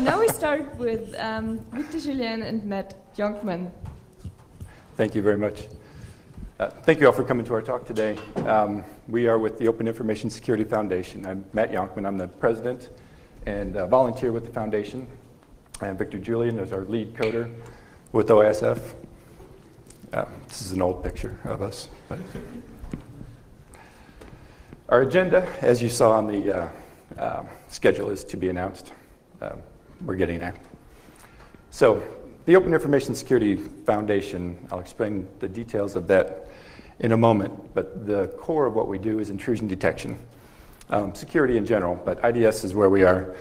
now we start with Victor Julien and Matt Jonkman. Thank you very much. Thank you all for coming to our talk today. We are with the Open Information Security Foundation. I'm Matt Jonkman. I'm the president and volunteer with the foundation. And Victor Julien is our lead coder with OSF. This is an old picture of us. But our agenda, as you saw on the schedule, is to be announced. We're getting there. So the Open Information Security Foundation, I'll explain the details of that in a moment, but the core of what we do is intrusion detection. Security in general, but IDS is where we are.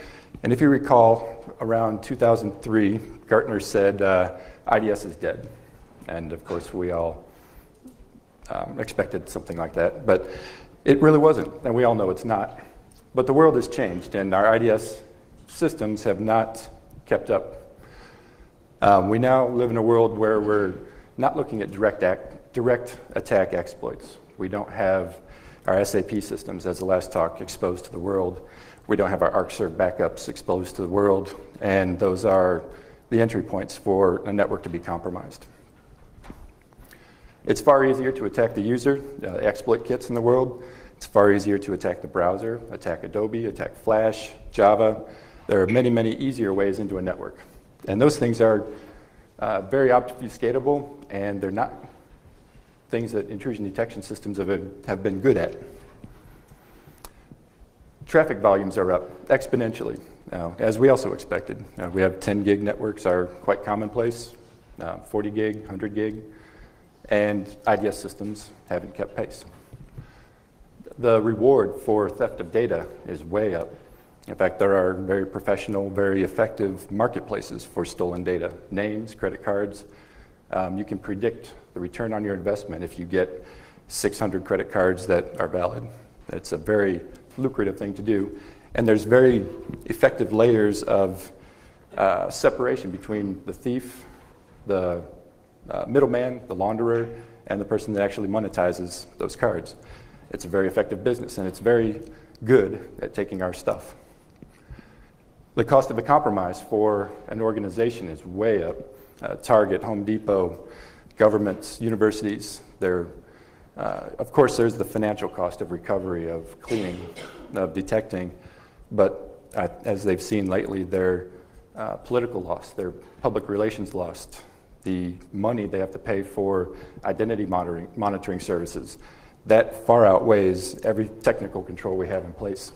And if you recall, around 2003, Gartner said IDS is dead. And of course, we all expected something like that, but it really wasn't, and we all know it's not. But the world has changed, and our IDS systems have not kept up. We now live in a world where we're not looking at direct attack exploits. We don't have our SAP systems, as the last talk, exposed to the world. We don't have our ArcServe backups exposed to the world, and those are the entry points for a network to be compromised. It's far easier to attack the user, exploit kits in the world. It's far easier to attack the browser, attack Adobe, attack Flash, Java. There are many, many easier ways into a network. And those things are very obfuscatable, and they're not things that intrusion detection systems have been good at. Traffic volumes are up exponentially, as we also expected. We have 10 gig networks are quite commonplace, 40 gig, 100 gig, and IDS systems haven't kept pace. The reward for theft of data is way up. In fact, there are very professional, very effective marketplaces for stolen data. Names, credit cards. You can predict the return on your investment if you get 600 credit cards that are valid. It's a very lucrative thing to do. And there's very effective layers of separation between the thief, the middleman, the launderer, and the person that actually monetizes those cards. It's a very effective business, and it's very good at taking our stuff. The cost of a compromise for an organization is way up. Target, Home Depot, governments, universities, of course there's the financial cost of recovery, of cleaning, of detecting, but as they've seen lately, their political loss, their public relations lost, the money they have to pay for identity monitoring services, that far outweighs every technical control we have in place.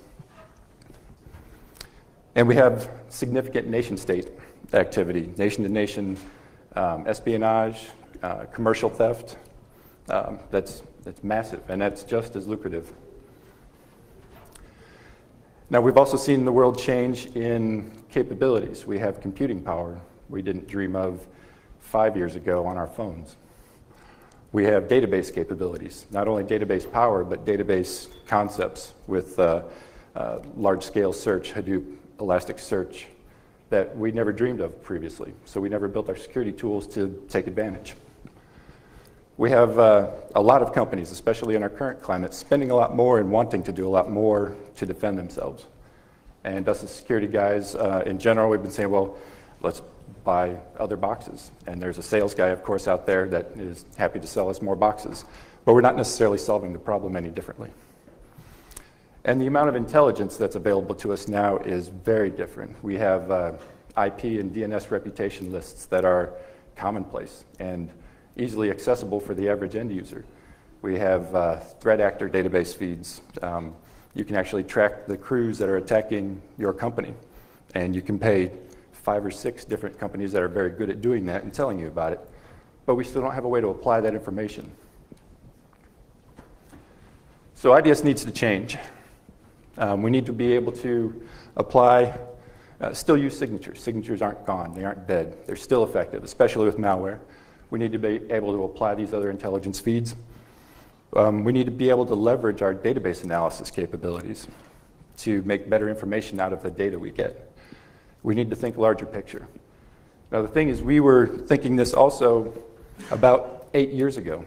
And we have significant nation-state activity, nation-to-nation espionage, commercial theft. That's massive, and that's just as lucrative. Now, we've also seen the world change in capabilities. We have computing power we didn't dream of 5 years ago on our phones. We have database capabilities, not only database power, but database concepts with large-scale search, Hadoop, Elasticsearch, that we never dreamed of previously. So we never built our security tools to take advantage. We have a lot of companies, especially in our current climate, spending a lot more and wanting to do a lot more to defend themselves. And us as security guys, in general, we've been saying, well, let's buy other boxes. And there's a sales guy, of course, out there that is happy to sell us more boxes. But we're not necessarily solving the problem any differently. And the amount of intelligence that's available to us now is very different. We have IP and DNS reputation lists that are commonplace and easily accessible for the average end user. We have threat actor database feeds. You can actually track the crews that are attacking your company, and you can pay 5 or 6 different companies that are very good at doing that and telling you about it, but we still don't have a way to apply that information. So IDS needs to change. We need to be able to apply, still use signatures. Signatures aren't gone, they aren't dead. They're still effective, especially with malware. We need to be able to apply these other intelligence feeds. We need to be able to leverage our database analysis capabilities to make better information out of the data we get. We need to think larger picture. Now the thing is, we were thinking this also about 8 years ago.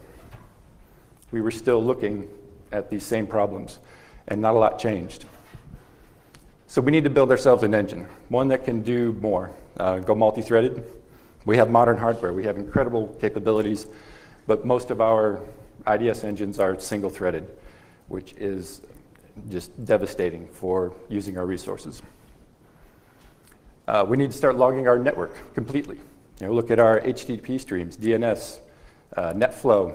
We were still looking at these same problems, and not a lot changed. So we need to build ourselves an engine, one that can do more, go multi-threaded. We have modern hardware, we have incredible capabilities, but most of our IDS engines are single-threaded, which is just devastating for using our resources. We need to start logging our network completely. Look at our HTTP streams, DNS, NetFlow,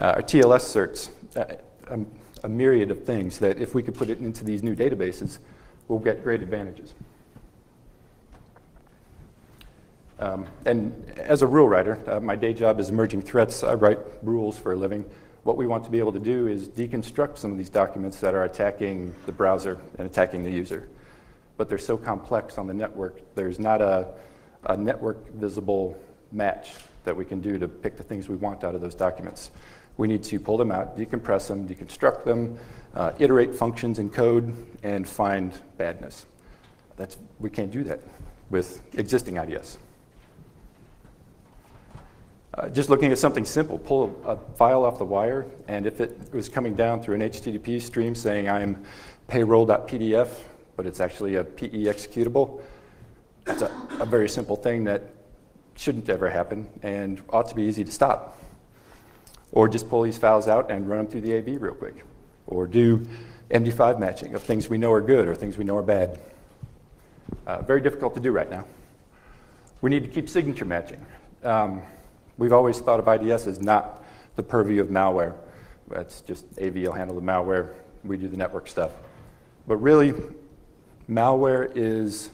our TLS certs, a myriad of things that if we could put it into these new databases, we'll get great advantages. And as a rule writer, my day job is emerging threats. I write rules for a living. What we want to be able to do is deconstruct some of these documents that are attacking the browser and attacking the user. But they're so complex on the network, there's not a network visible match that we can do to pick the things we want out of those documents. We need to pull them out, decompress them, deconstruct them, iterate functions in code, and find badness. We can't do that with existing IDS. Just looking at something simple, pull a file off the wire, and if it was coming down through an HTTP stream saying I'm payroll.pdf, but it's actually a PE executable, that's a very simple thing that shouldn't ever happen and ought to be easy to stop. Or just pull these files out and run them through the AV real quick. Or do Md5 matching of things we know are good or things we know are bad. Very difficult to do right now. We need to keep signature matching. We've always thought of IDS as not the purview of malware. That's just AV will handle the malware, we do the network stuff. But really, malware is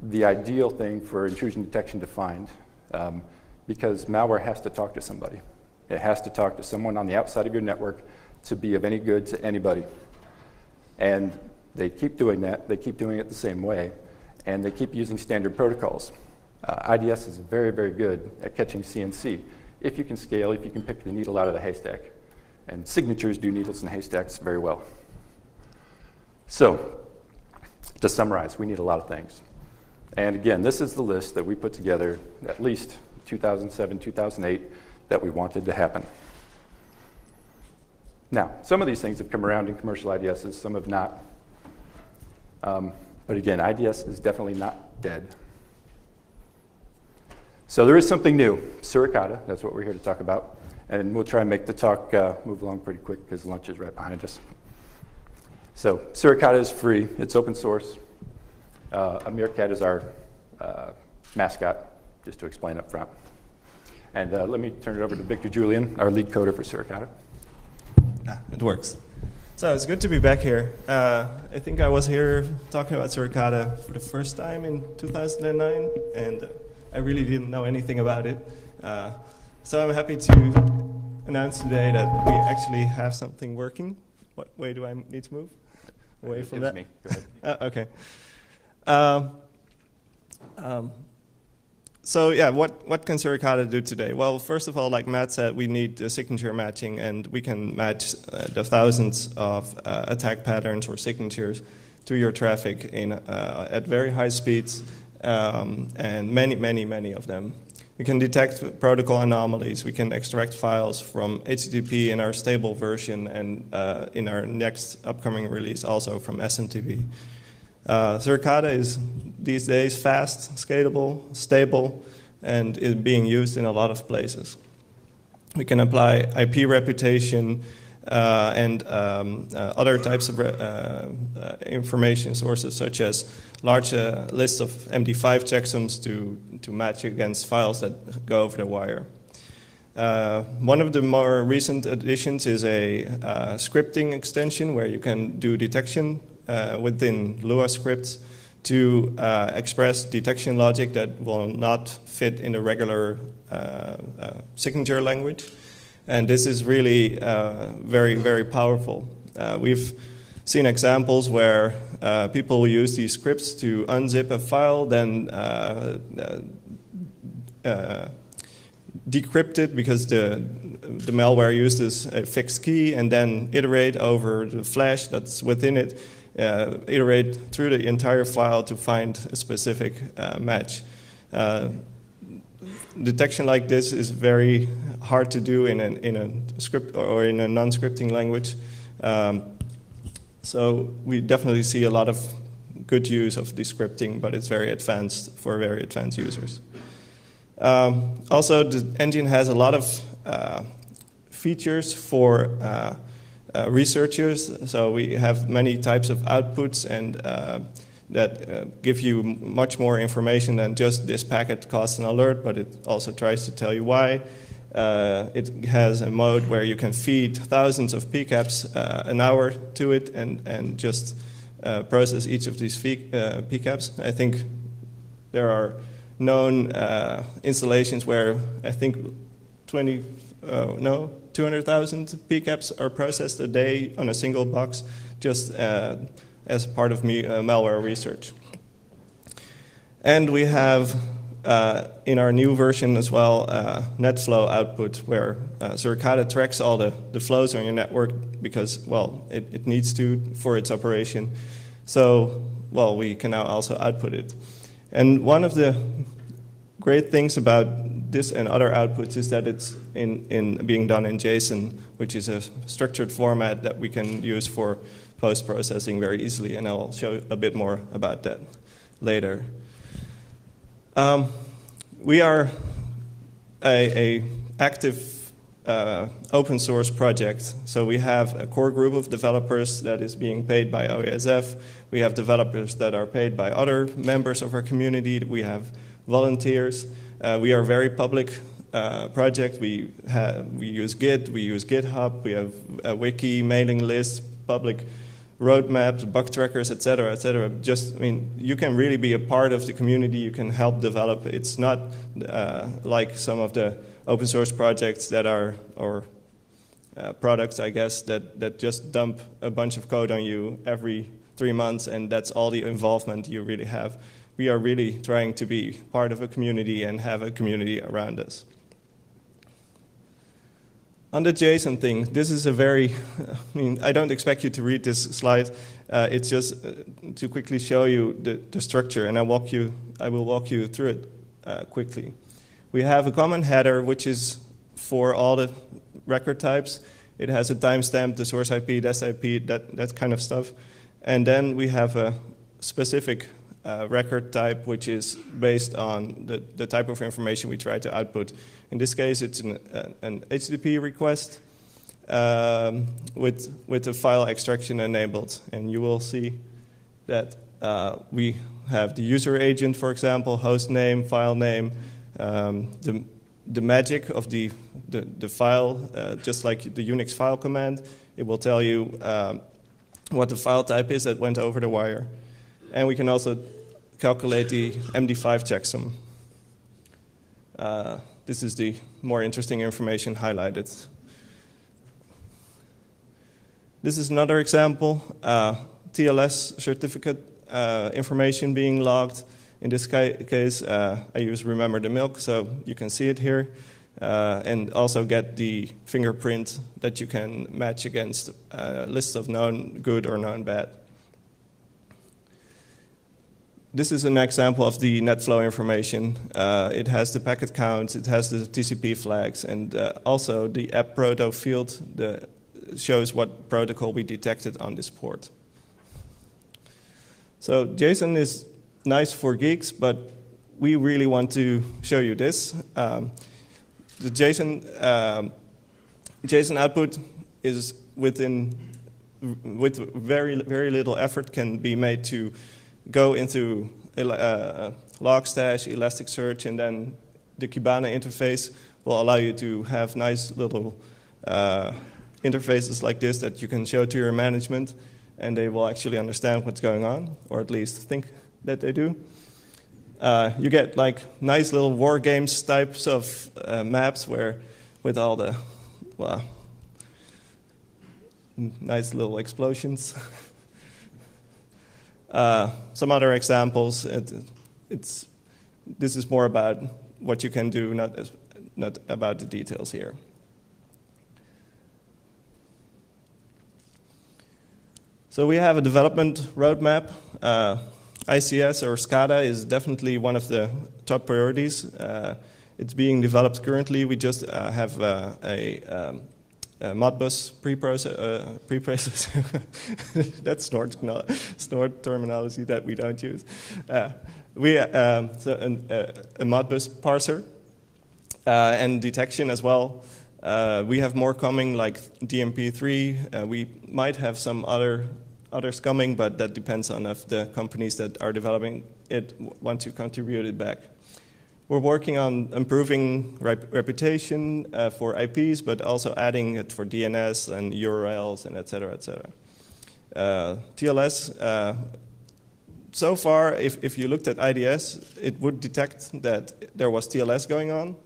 the ideal thing for intrusion detection to find because malware has to talk to somebody. It has to talk to someone on the outside of your network to be of any good to anybody. And they keep doing that, they keep doing it the same way, and they keep using standard protocols. IDS is very, very good at catching CNC. If you can scale, if you can pick the needle out of the haystack. And signatures do needles and haystacks very well. So, to summarize, we need a lot of things. And again, this is the list that we put together at least 2007, 2008 that we wanted to happen. Now, some of these things have come around in commercial IDSs, some have not. But again, IDS is definitely not dead. So there is something new, Suricata, that's what we're here to talk about. And we'll try and make the talk move along pretty quick because lunch is right behind us. So Suricata is free, it's open source. A meerkat is our mascot, just to explain up front. And let me turn it over to Victor Julian, our lead coder for Suricata. It works. So it's good to be back here. I think I was here talking about Suricata for the first time in 2009, and I really didn't know anything about it. So I'm happy to announce today that we actually have something working. What way do I need to move? Away from that? Me. Go ahead. Okay. So yeah, what can Suricata do today? Well, first of all, like Matt said, we need signature matching, and we can match the thousands of attack patterns or signatures to your traffic in, at very high speeds, and many of them. We can detect protocol anomalies. We can extract files from HTTP in our stable version, and in our next upcoming release also from SMTP. Suricata is these days fast, scalable, stable, and is being used in a lot of places. We can apply IP reputation and other types of information sources, such as large lists of Md5 checksums to match against files that go over the wire. One of the more recent additions is a scripting extension where you can do detection within Lua scripts to express detection logic that will not fit in the regular signature language. And this is really very powerful. We've seen examples where people use these scripts to unzip a file, then decrypt it because the malware uses a fixed key, and then iterate over the flash that's within it, iterate through the entire file to find a specific match. Detection like this is very hard to do in a script or in a non-scripting language. So we definitely see a lot of good use of descripting, but it's very advanced for very advanced users. Also, the engine has a lot of features for researchers. So we have many types of outputs and that give you much more information than just this packet costs an alert, but it also tries to tell you why. It has a mode where you can feed thousands of PCAPs an hour to it and just process each of these PCAPs. I think there are known installations where I think 200,000 PCAPs are processed a day on a single box, just as part of malware research. And we have in our new version as well net flow output, where Suricata tracks all the flows on your network because, well, it needs to for its operation. So, well, we can now also output it. And one of the great things about this and other outputs is that it's being done in JSON, which is a structured format that we can use for post-processing very easily, and I'll show a bit more about that later. We are a active open source project, so we have a core group of developers that is being paid by OESF. We have developers that are paid by other members of our community. We have volunteers. We are a very public project. We use Git, we use GitHub, we have a wiki, mailing list, public roadmaps, bug trackers, et cetera, et cetera. Just, I mean, you can really be a part of the community. You can help develop. It's not like some of the open source projects that are, or products, I guess, that just dump a bunch of code on you every 3 months, and that's all the involvement you really have. We are really trying to be part of a community and have a community around us. On the JSON thing, this is a very, I mean, I don't expect you to read this slide. It's just to quickly show you the structure, and I will walk you through it quickly. We have a common header, which is for all the record types. It has a timestamp, the source IP, des IP, that kind of stuff. And then we have a specific record type, which is based on the type of information we try to output. In this case, it's an HTTP request with the file extraction enabled. And you will see that we have the user agent, for example, host name, file name, the magic of the file, just like the Unix file command. It will tell you what the file type is that went over the wire. And we can also calculate the Md5 checksum. This is the more interesting information highlighted. This is another example, TLS certificate information being logged. In this case, I use Remember the Milk, so you can see it here. And also get the fingerprint that you can match against lists of known good or known bad. This is an example of the net flow information. It has the packet counts, it has the TCP flags, and also the app proto field that shows what protocol we detected on this port. So JSON is nice for geeks, but we really want to show you this. The JSON output is with very little effort can be made to go into Logstash, Elasticsearch, and then the Kibana interface will allow you to have nice little interfaces like this that you can show to your management, and they will actually understand what's going on, or at least think that they do. You get like nice little war games types of maps where with all the, well, nice little explosions. Some other examples, this is more about what you can do, not about the details here. So we have a development roadmap. ICS or SCADA is definitely one of the top priorities. It's being developed currently. We just have a Modbus preprocessor. That's snort terminology that we don't use. A Modbus parser and detection as well. We have more coming, like DMP3. We might have some others coming, but that depends on if the companies that are developing it want to contribute it back. We're working on improving reputation for IPs, but also adding it for DNS and URLs and et cetera, et cetera. TLS, so far, if you looked at IDS, it would detect that there was TLS going on,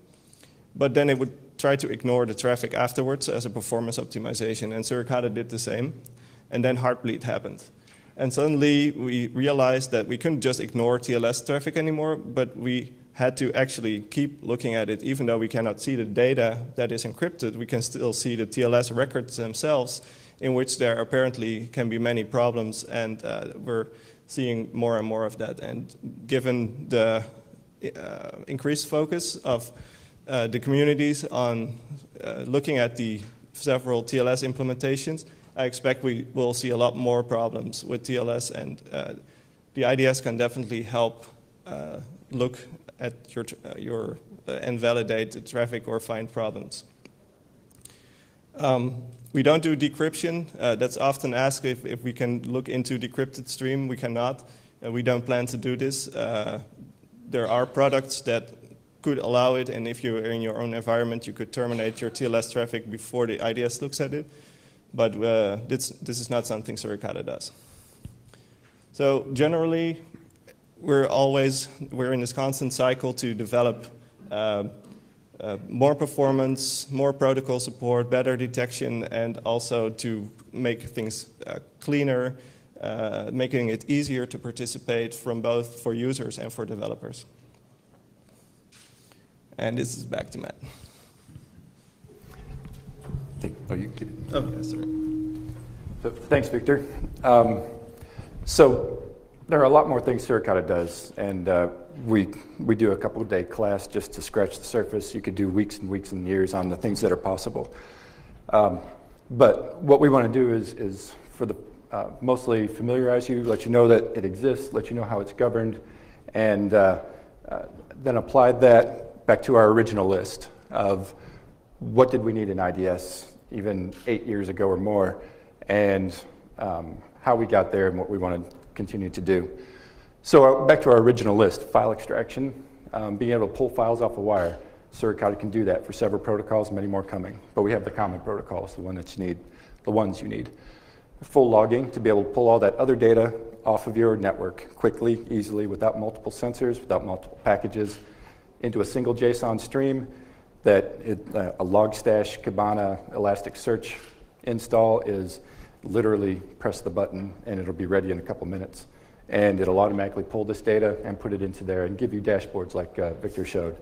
but then it would try to ignore the traffic afterwards as a performance optimization, and Suricata did the same, and then Heartbleed happened. And suddenly, we realized that we couldn't just ignore TLS traffic anymore, but we had to actually keep looking at it. Even though we cannot see the data that is encrypted, we can still see the TLS records themselves, in which there apparently can be many problems, and we're seeing more and more of that. And given the increased focus of the communities on looking at the several TLS implementations, I expect we will see a lot more problems with TLS, and the IDS can definitely help look at your and validate the traffic or find problems. We don't do decryption. That's often asked if we can look into decrypted stream. We cannot. We don't plan to do this. There are products that could allow it, and if you're in your own environment, you could terminate your TLS traffic before the IDS looks at it. But this is not something Suricata does. So generally, we're in this constant cycle to develop more performance, more protocol support, better detection, and also to make things cleaner, making it easier to participate from both for users and for developers. And this is back to Matt. Oh, you get it. Oh, yeah, sorry. So, thanks, Victor. So there are a lot more things Suricata does, and we do a couple of day class just to scratch the surface. You could do weeks and weeks and years on the things that are possible. But what we want to do is for the mostly familiarize you, let you know that it exists, let you know how it's governed, and then apply that back to our original list of what did we need in IDS even 8 years ago or more, and how we got there and what we want to continue to do. So back to our original list, file extraction, being able to pull files off a wire. Suricata can do that for several protocols, many more coming, but we have the common protocols, the ones you need. Full logging, to be able to pull all that other data off of your network quickly, easily, without multiple sensors, without multiple packages, into a single JSON stream that a Logstash, Kibana, Elasticsearch install is literally press the button and it'll be ready in a couple minutes. And it'll automatically pull this data and put it into there and give you dashboards like Victor showed.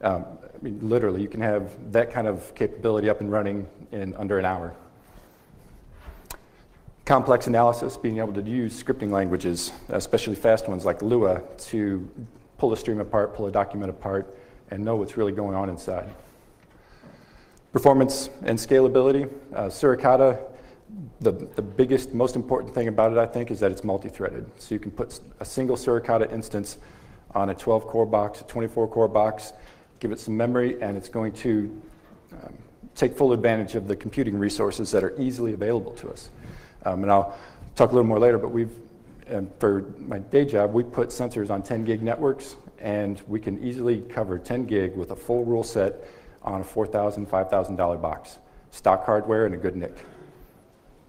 I mean, literally, you can have that kind of capability up and running in under an hour. Complex analysis, being able to use scripting languages, especially fast ones like Lua, to pull a stream apart, pull a document apart, and know what's really going on inside. Performance and scalability. Suricata, the biggest, most important thing about it, I think, is that it's multi-threaded. So you can put a single Suricata instance on a 12-core box, a 24-core box, give it some memory, and it's going to take full advantage of the computing resources that are easily available to us. And I'll talk a little more later, but for my day job, we put sensors on 10 gig networks, and we can easily cover 10 gig with a full rule set on a $4,000, $5,000 box. Stock hardware and a good NIC.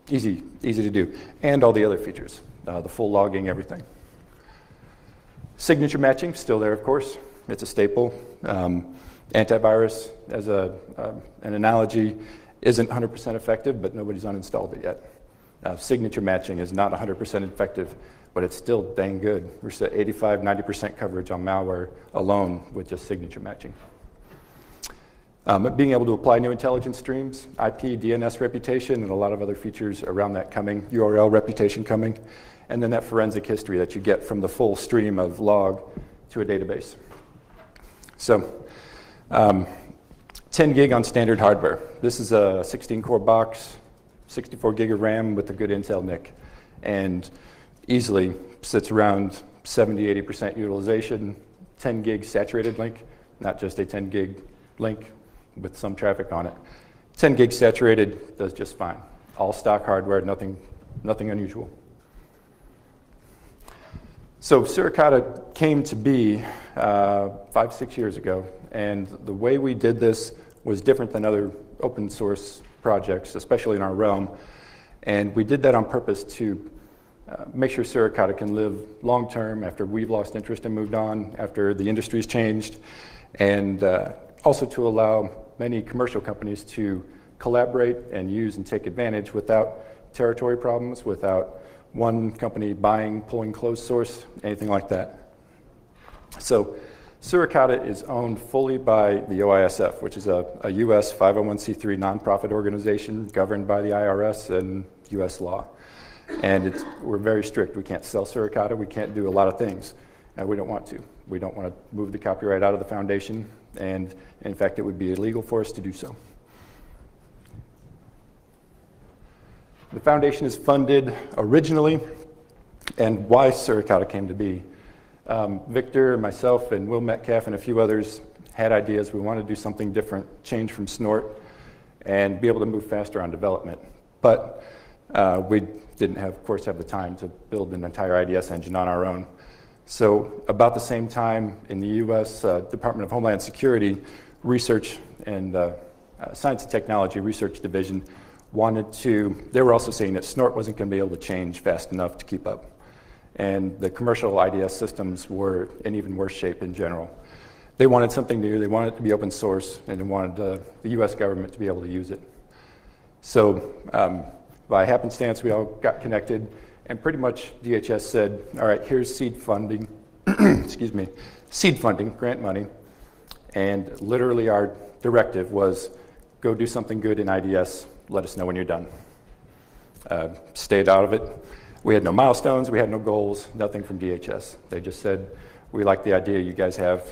Easy to do. And all the other features, the full logging, everything. Signature matching, still there, of course. It's a staple. Antivirus, as an analogy, isn't 100% effective, but nobody's uninstalled it yet. Signature matching is not 100% effective, but it's still dang good. We're at 85, 90% coverage on malware alone with just signature matching. Being able to apply new intelligence streams, IP, DNS reputation, and a lot of other features around that coming, URL reputation coming, and then that forensic history that you get from the full stream of log to a database. So 10 gig on standard hardware. This is a 16-core box, 64 gig of RAM with a good Intel NIC, and easily sits around 70–80% utilization, 10 gig saturated link, not just a 10 gig link with some traffic on it. 10 gig saturated does just fine. All stock hardware, nothing unusual. So Suricata came to be 5–6 years ago, and the way we did this was different than other open source projects, especially in our realm. And we did that on purpose to make sure Suricata can live long term after we've lost interest and moved on, after the industry's changed, and also to allow many commercial companies to collaborate and use and take advantage without territory problems, without one company buying, pulling closed source, anything like that. So Suricata is owned fully by the OISF, which is a US 501c3 nonprofit organization governed by the IRS and US law. And we're very strict. We can't sell Suricata. We can't do a lot of things. And we don't want to. We don't want to move the copyright out of the foundation. And in fact, it would be illegal for us to do so. The foundation is funded originally, and why Suricata came to be. Victor, myself, and Will Metcalf, and a few others had ideas. We wanted to do something different, change from Snort, and be able to move faster on development. But we didn't have, of course, have the time to build an entire IDS engine on our own. So about the same time in the US Department of Homeland Security Research and Science and Technology Research Division they were also saying that Snort wasn't going to be able to change fast enough to keep up. And the commercial IDS systems were in even worse shape in general. They wanted something new, they wanted it to be open source, and they wanted the US government to be able to use it. So by happenstance, we all got connected, and pretty much DHS said, all right, here's seed funding, excuse me, seed funding, grant money, and literally our directive was, go do something good in IDS, let us know when you're done. Stayed out of it. We had no milestones, we had no goals, nothing from DHS. They just said, we like the idea you guys have,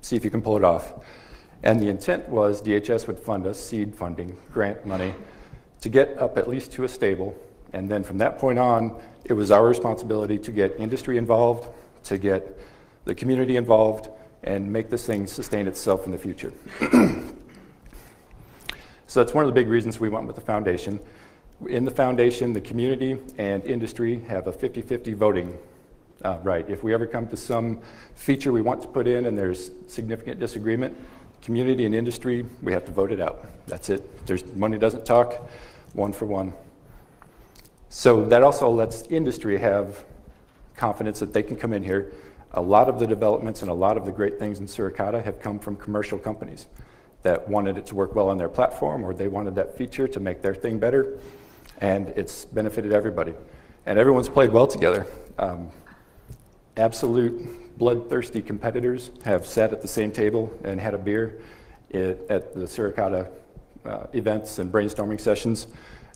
see if you can pull it off. And the intent was DHS would fund us, seed funding, grant money, to get up at least to a stable, and then from that point on, it was our responsibility to get industry involved, to get the community involved, and make this thing sustain itself in the future. So that's one of the big reasons we went with the foundation. In the foundation, the community and industry have a 50-50 voting right. If we ever come to some feature we want to put in and there's significant disagreement, community and industry, we have to vote it out. That's it. Money doesn't talk, 1 for 1. So that also lets industry have confidence that they can come in here. A lot of the developments and a lot of the great things in Suricata have come from commercial companies that wanted it to work well on their platform, or they wanted that feature to make their thing better, and it's benefited everybody. And everyone's played well together. Absolute bloodthirsty competitors have sat at the same table and had a beer at the Suricata events and brainstorming sessions.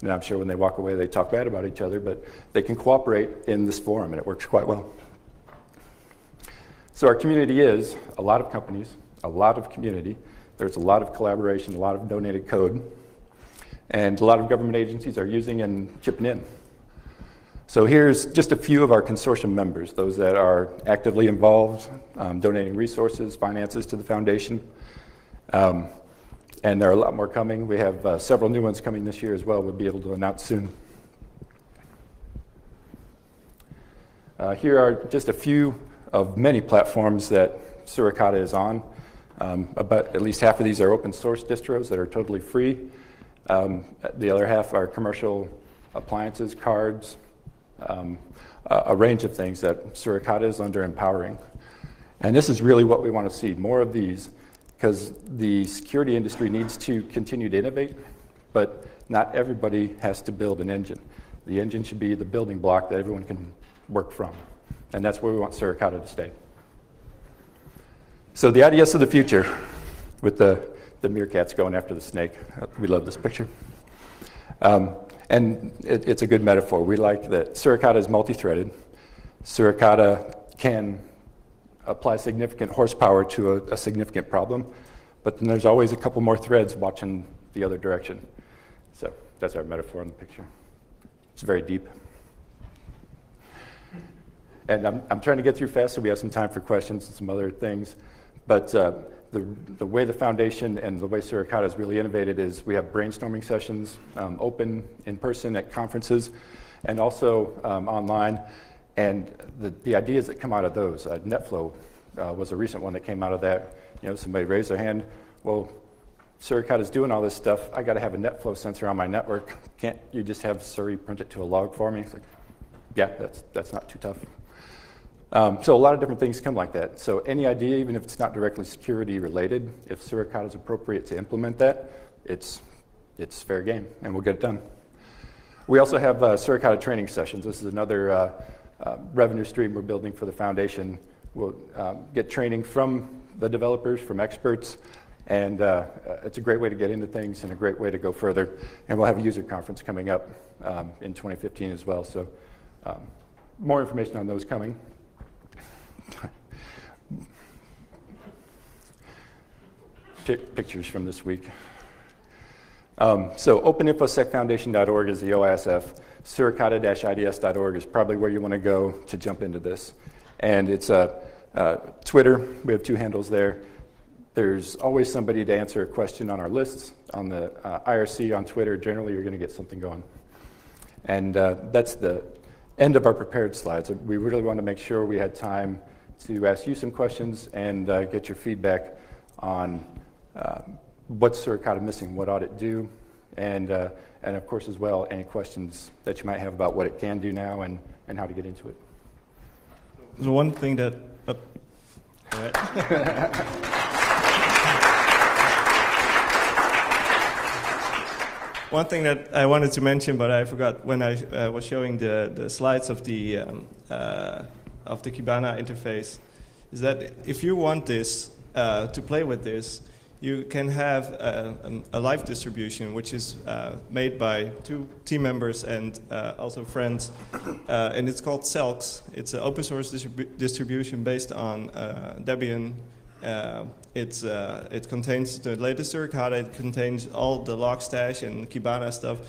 And I'm sure when they walk away, they talk bad about each other, but they can cooperate in this forum, and it works quite well. So our community is a lot of companies, a lot of community. There's a lot of collaboration, a lot of donated code, and a lot of government agencies are using and chipping in. So here's just a few of our consortium members, those that are actively involved, donating resources, finances to the foundation. And there are a lot more coming. We have several new ones coming this year as well. We'll be able to announce soon. Here are just a few of many platforms that Suricata is on. About at least half of these are open source distros that are totally free. The other half are commercial appliances, cards, a range of things that Suricata is under empowering. And this is really what we want to see, more of these, because the security industry needs to continue to innovate, but not everybody has to build an engine. The engine should be the building block that everyone can work from. And that's where we want Sarikata to stay. So the IDS of the future, with the meerkats going after the snake. We love this picture. And it's a good metaphor. We like that Suricata is multi-threaded. Suricata can apply significant horsepower to a significant problem, but then there's always a couple more threads watching the other direction. So that's our metaphor in the picture. It's very deep. And I'm trying to get through fast so we have some time for questions and some other things. But the way the foundation and the way Suricata is really innovated is we have brainstorming sessions, open in person at conferences, and also online. And the ideas that come out of those, NetFlow was a recent one that came out of that. You know, somebody raised their hand, well, Suricata is doing all this stuff. I got to have a NetFlow sensor on my network. Can't you just have Suri print it to a log for me? It's like, yeah, that's not too tough. So a lot of different things come like that. So any idea, even if it's not directly security related, if Suricata is appropriate to implement that, it's fair game, and we'll get it done. We also have Suricata training sessions. This is another revenue stream we're building for the foundation. We'll get training from the developers, from experts, and it's a great way to get into things and a great way to go further. And we'll have a user conference coming up in 2015 as well. So more information on those coming. Pictures from this week. So openinfosecfoundation.org is the OISF. Suricata-IDS.org is probably where you want to go to jump into this. And it's Twitter. We have 2 handles there. There's always somebody to answer a question on our lists. On the IRC on Twitter, generally you're going to get something going. And that's the end of our prepared slides. We really want to make sure we had time to ask you some questions and get your feedback on what's Suricata missing, what ought it do, and of course as well, any questions that you might have about what it can do now and how to get into it. The one thing that... all right. One thing that I wanted to mention, but I forgot when I was showing the slides of the Kibana interface, is that if you want this to play with this, you can have a live distribution, which is made by 2 team members and also friends, and it's called Selks. It's an open source distribution based on Debian. It contains the latest Suricata. It contains all the Logstash and Kibana stuff.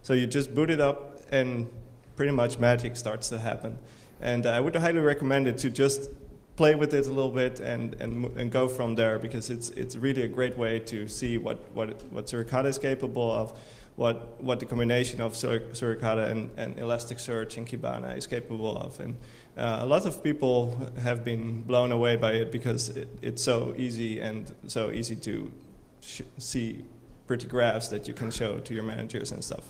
So you just boot it up, and pretty much magic starts to happen. And I would highly recommend it to just play with it a little bit and go from there, because it's really a great way to see what Suricata is capable of, what the combination of Suricata and Elasticsearch and Kibana is capable of. And a lot of people have been blown away by it because it's so easy and so easy to see pretty graphs that you can show to your managers and stuff.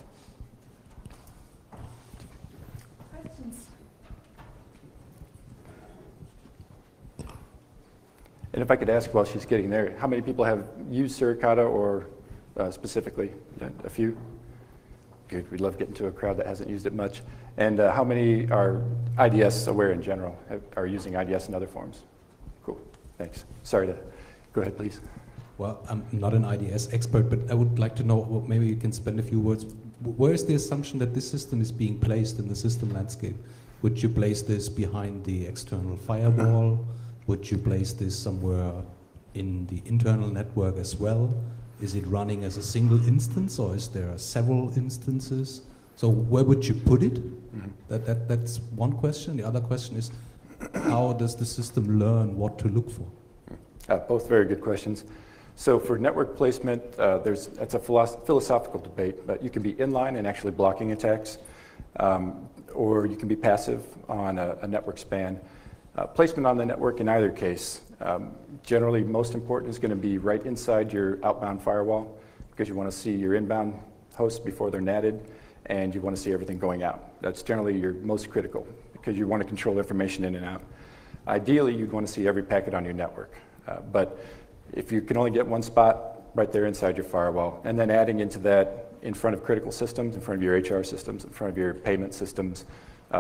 Questions? And if I could ask while she's getting there, how many people have used Suricata or specifically? A few? Good, we'd love getting to a crowd that hasn't used it much. And how many are IDS aware in general, are using IDS in other forms? Cool, thanks. Sorry to, go ahead please. Well, I'm not an IDS expert, but I would like to know, well, maybe you can spend a few words. Where is the assumption that this system is being placed in the system landscape? Would you place this behind the external firewall? Would you place this somewhere in the internal network as well? Is it running as a single instance, or is there several instances? So where would you put it? Mm-hmm. That's one question. The other question is, how does the system learn what to look for? Both very good questions. So for network placement, that's a philosophical debate, but you can be inline and actually blocking attacks, or you can be passive on a network span. Placement on the network in either case, generally most important is going to be right inside your outbound firewall, because you want to see your inbound hosts before they're natted, and you want to see everything going out. That's generally your most critical, because you want to control information in and out. Ideally, you'd want to see every packet on your network, but if you can only get one spot right there inside your firewall, and then adding into that in front of critical systems, in front of your HR systems, in front of your payment systems,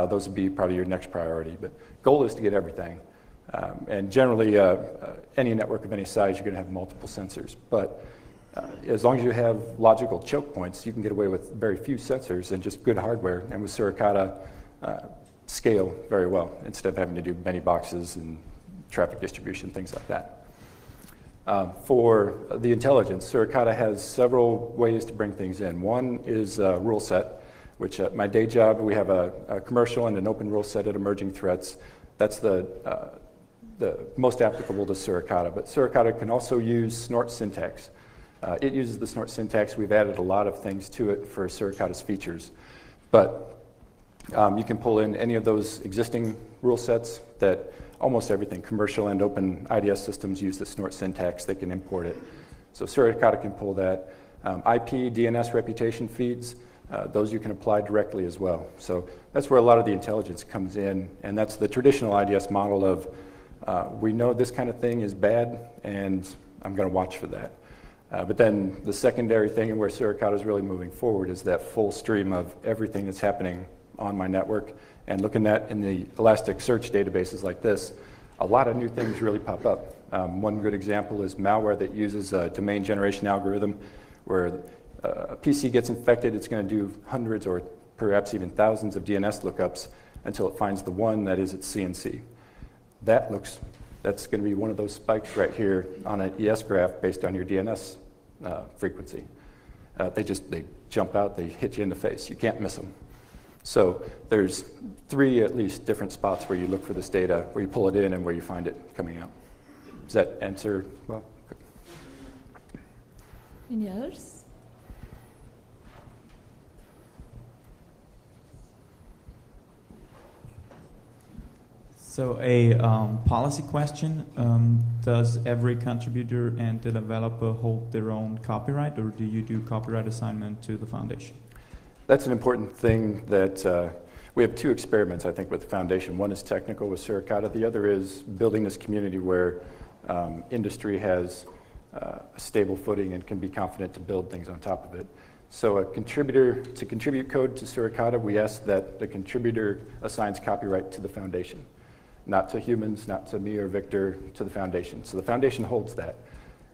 those would be probably your next priority. But goal is to get everything. And generally, any network of any size, you're going to have multiple sensors. But as long as you have logical choke points, you can get away with very few sensors and just good hardware. And with Suricata, scale very well, instead of having to do many boxes and traffic distribution, things like that. For the intelligence, Suricata has several ways to bring things in. One is rule set, which at my day job, we have a commercial and an open rule set at emerging threats. That's the most applicable to Suricata, but Suricata can also use snort syntax. It uses the snort syntax. We've added a lot of things to it for Suricata's features, but you can pull in any of those existing rule sets that almost everything, commercial and open IDS systems use the snort syntax. They can import it. So Suricata can pull that. IP, DNS reputation feeds, those you can apply directly as well. So that's where a lot of the intelligence comes in, and that's the traditional IDS model of we know this kind of thing is bad, and I'm going to watch for that. But then the secondary thing, and where Suricata is really moving forward, is that full stream of everything that's happening on my network. And looking at in the Elasticsearch databases like this, a lot of new things really pop up. One good example is malware that uses a domain generation algorithm where a PC gets infected, it's going to do hundreds or perhaps even thousands of DNS lookups until it finds the one that is its CNC. That's going to be one of those spikes right here on an ES graph based on your DNS frequency. They jump out, they hit you in the face. You can't miss them. So there's 3 at least different spots where you look for this data, where you pull it in and where you find it coming out. Does that answer well? Any others? So a policy question, does every contributor and the developer hold their own copyright, or do you do copyright assignment to the foundation? That's an important thing that we have 2 experiments, I think, with the foundation. One is technical with Suricata. The other is building this community where industry has a stable footing and can be confident to build things on top of it. So a contributor, to contribute code to Suricata, we ask that the contributor assigns copyright to the foundation. Not to humans, not to me or Victor, to the foundation. So the foundation holds that.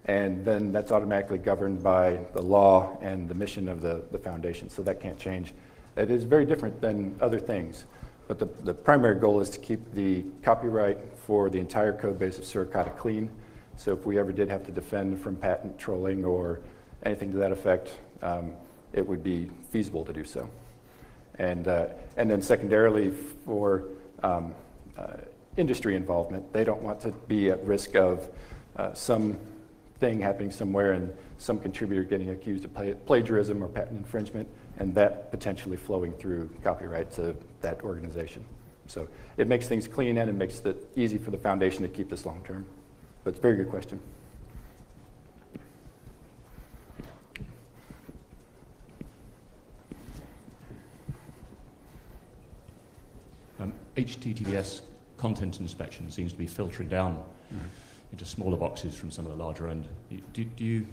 And then that's automatically governed by the law and the mission of the foundation, so that can't change. It is very different than other things, but the primary goal is to keep the copyright for the entire code base of Suricata clean. So if we ever did have to defend from patent trolling or anything to that effect, it would be feasible to do so. And then secondarily, for industry involvement, they don't want to be at risk of some thing happening somewhere and some contributor getting accused of plagiarism or patent infringement, and that potentially flowing through copyright to that organization. So it makes things clean and it makes it easy for the foundation to keep this long term. But it's a very good question. HTTPS content inspection seems to be filtering down into smaller boxes from some of the larger end. Do you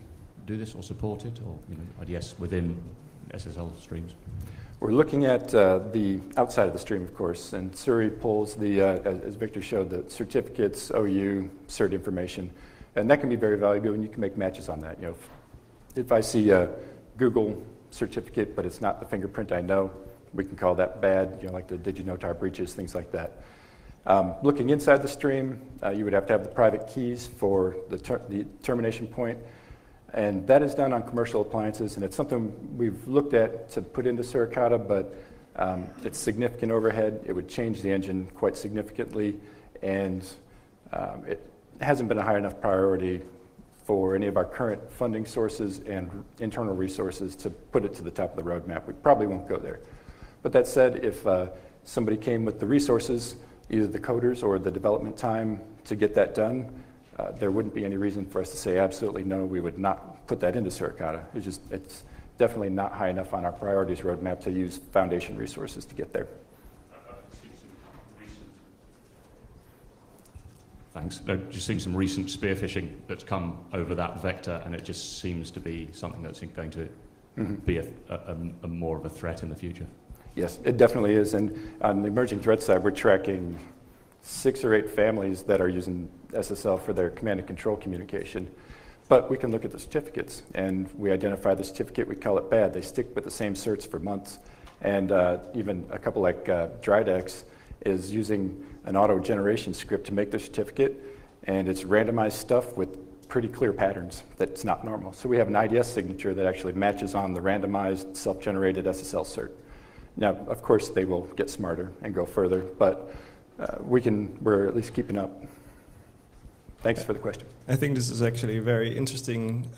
do this or support it, or IDS within SSL streams? We're looking at the outside of the stream, of course, and Suri pulls the, as Victor showed, the certificates, OU, cert information, and that can be very valuable, and you can make matches on that. If I see a Google certificate, but it's not the fingerprint I know, we can call that bad, like the did you know tar breaches, things like that. Looking inside the stream, you would have to have the private keys for the termination point, and that is done on commercial appliances, and it's something we've looked at to put into Suricata, but it's significant overhead. It would change the engine quite significantly, and it hasn't been a high enough priority for any of our current funding sources and internal resources to put it to the top of the roadmap. We probably won't go there. But that said, if somebody came with the resources, either the coders or the development time to get that done, there wouldn't be any reason for us to say absolutely no, we would not put that into Suricata. It's definitely not high enough on our priorities roadmap to use foundation resources to get there. Thanks. Just seeing some recent spearphishing that's come over that vector, and it just seems to be something that's going to be a more of a threat in the future. Yes, it definitely is. And on the emerging threat side, we're tracking 6 or 8 families that are using SSL for their command and control communication. But we can look at the certificates, and we identify the certificate, we call it bad. They stick with the same certs for months. And even a couple like Drydex is using an auto generation script to make the certificate, and it's randomized stuff with pretty clear patterns that's not normal. So we have an IDS signature that actually matches on the randomized self-generated SSL cert. Now, of course, they will get smarter and go further, but we're at least keeping up. Thanks for the question. I think this is actually a very interesting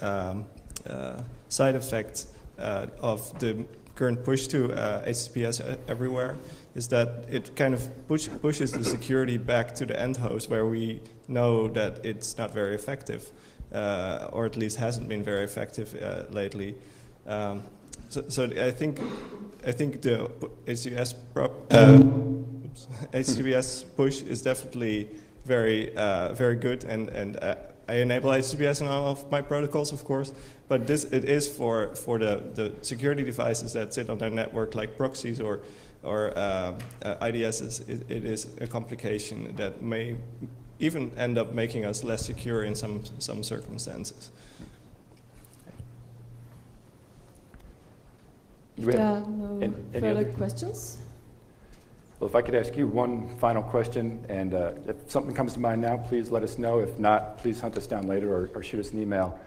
side effect of the current push to HTTPS everywhere, is that it kind of pushes the security back to the end host, where we know that it's not very effective, or at least hasn't been very effective lately. So I think the HTTPS push is definitely very good, and I enable HTTPS in all of my protocols, of course, but it is for the security devices that sit on their network, like proxies or IDSs. It is a complication that may even end up making us less secure in some circumstances. There are no any further other questions? Well, if I could ask you one final question, and if something comes to mind now, please let us know. If not, please hunt us down later or shoot us an email.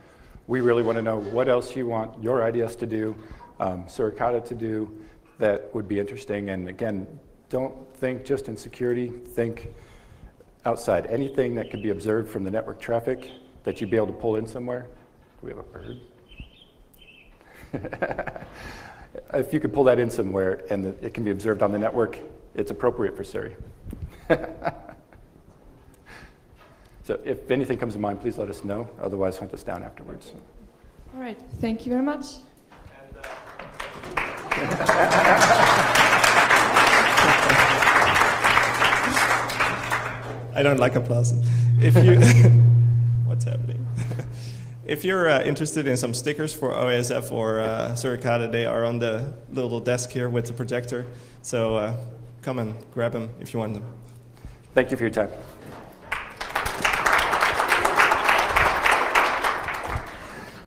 We really want to know what else you want your IDS to do, Suricata to do, that would be interesting. And again, don't think just in security, think outside. Anything that could be observed from the network traffic that you'd be able to pull in somewhere. Do we have a bird? If you could pull that in somewhere and it can be observed on the network, it's appropriate for Suri. So if anything comes to mind, please let us know. Otherwise, hunt us down afterwards. All right, thank you very much. I don't like applause. If you, what's happening? If you're interested in some stickers for OASF or Suricata, they are on the little desk here with the projector. So come and grab them if you want them. Thank you for your time.